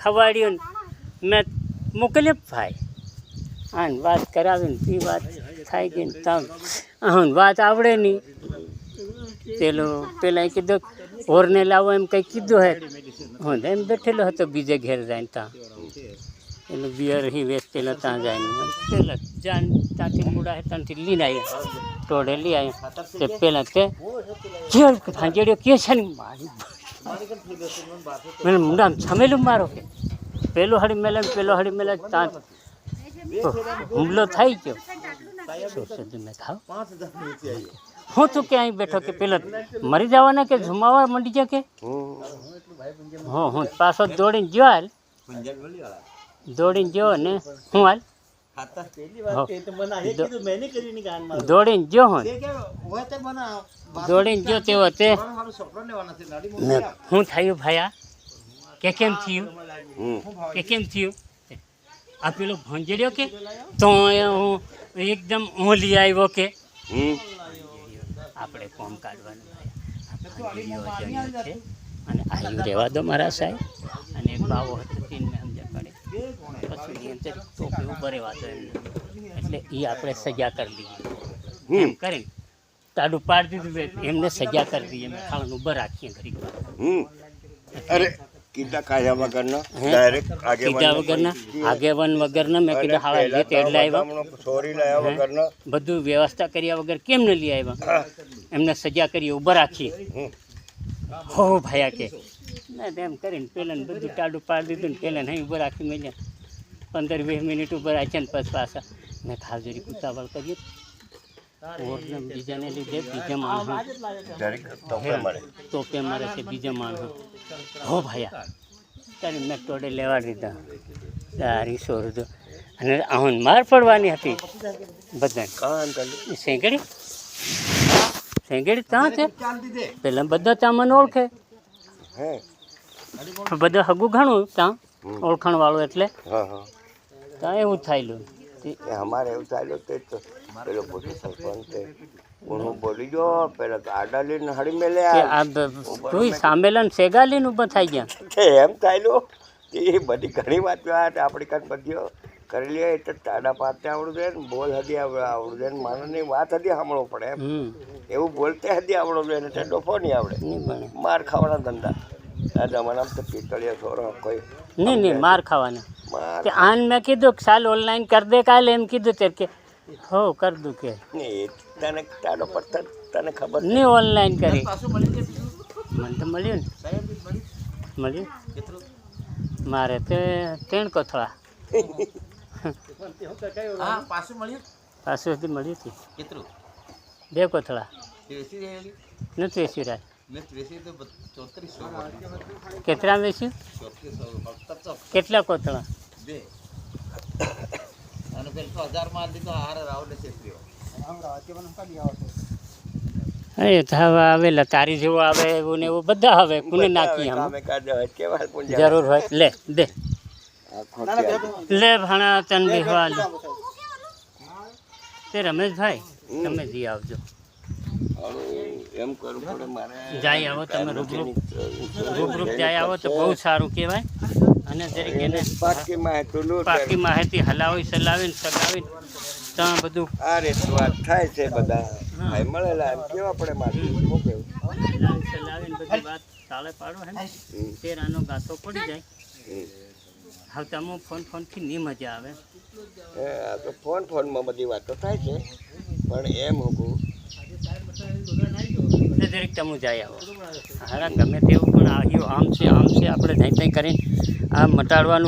ખવાડ્યું ને મેં મોકલ્યો ભાઈ આને વાત કરાવીને એ વાત થાય ગઈ ને તાવ વાત આવડે નહીં. પેલા કીધું ઓરને લાવો એમ કંઈ કીધું હે. હું એમ બેઠેલો હતો બીજે ઘેર જાય ત્યાં એનું બિયર હી વેચતેલો ત્યાં જાય પેલા જાન ત્યાંથી મૂડા હે ત્યાંથી લઈને આવ્યા ટોળે લઈ આવ્યા તે પેલા તે જેલ ભાંજેડ્યો કે છે ને મારી મને મૂડામાં છમેલું મારો કે પેલો હળી મેલે ત્યાં હુમલો થઈ ગયો. મેં ખાવ હું તું ક્યાંય બેઠો કે પેલા મરી જવાના કે ઝુમાવા મંડી જાય કે હું પાછો દોડીને ગયો હાલ દોડીને ગયો ને હું હાલ દોડીને ગયો હું દોડીને ગયો તેવો તે શું થયું ભાયા કે કેમ થયું આ પેલો ભંજેડ્યો કે તો હું એકદમ ઓલી આવ્યો કે આપણે કોમ કાઢવાનું છે અને આવ્યું રહેવા દો મારા સાહેબ. અને એક બાવો હતો તેને મેં સમજણ પડે પછી એમ ટોપી ઉપર રહેવા દો એટલે એ આપણે સજા કરી દઈએ એમ કરીને તાડું પાડી દીધું એમને સજા કરી દઈએ મેં ખાવાનું ઉભા રાખીએ ઘડી કીધા કાયા વગરના ડાયરેક્ટ કીધા વગરના આગેવાન વગરના મેં કીધું હાવા લે તેડ લાવ્યા સોરી લાવ્યા વગરના બધું વ્યવસ્થા કર્યા વગર કેમ ન લઈ આવ્યા એમને સજા કરી ઊભા રાખીએ હો ભાયા કે ના એમ કરીને પેલાને બધું ટાડું પાડી દીધું ને પેલાને અહીં ઊભા રાખી મેં 15-20 મિનિટ ઊભા રાખ્યા ને પછી પાછા મેં ખાવજરી ઉતાવળ કરીએ ઓરને બીજાને લીધે બીજા માણસો તોપે મારે છે બીજા માણસો હો ભાયા ત્યારે મેં ટોડે લેવા દીધા તારી સોરજો અને આહુન માર પડવાની હતી બધાને સેંગડી ત્યાં છે પેલા બધા ત્યાં મને ઓળખે બધા હગું ઘણું ત્યાં ઓળખાણ વાળું એટલે ત્યાં એવું થાયેલું અમારે એવું ચાલ્યું તે તો પેલો પોતે સરપંચ હું બોલી ગયો પેલા તો આડા લઈને હળી મેલે તું સામેલા ને સેગા લઈને ઊભા થઈ ગયા એમ ચાલ્યું એ બધી ઘણી વાત આપણી કાંઈ બધી કરી લે એટલે ટાડા પાતે આવડું છે ને બોલ હદી આવડું છે ને માણસની વાત હદી સાંભળવો પડે એમ એવું બોલતે હદી આવડવું જોઈએ ને ડોફો નહીં આવડે માર ખાવાના ધંધા આ જમાનામાં તો પિત્તળિયા છોરો કોઈ નહીં માર ખાવાના આન મેં કીધું કે સાલ ઓનલાઈન કર દે કાલે એમ કીધું તે કે હો કર દઉં કે તને ટાડો પથ્થર તને ખબર નહીં ઓનલાઈન કરી મને તો મળ્યું ને મળ્યું મારે તે 3 કોથળા પાછું હતી મળ્યું હતી 2 કોથળા નથી વેચ્યું રાય કેટલા વેચ્યું કેટલા કોથળા આવેલા તારી જેવું આવે એવું ને એવું બધા આવે કોને નાખીએ જરૂર હોય લે દે લે ભાણા તન બેહવા તે રમેશભાઈ તમે જી આવજો એમ કરવું પડે મારે જાય આવો તમે રૂબરૂપ જાય આવો તો બહુ સારું કહેવાય. અને જરીક એને પાકી માહિતી હલાવી સલાવીને સગાવીને ત્યાં બધું આ રીતે વાત થાય છે બધા ભાઈ મળેલા એમ કેવા પડે મારી સલાવીને બધી વાત તાળે પાડો હે તે રાનો ગાતો પડી જાય. હવે તમે ફોનથી નહીં મજા આવે આ તો ફોનમાં બધી વાતો થાય છે પણ એમ હું દરેક તમે જાય આવો હારા ગમે તેવું પણ આવ્યું આમ છે આપણે જઈ કરીને આ મટાડવાનું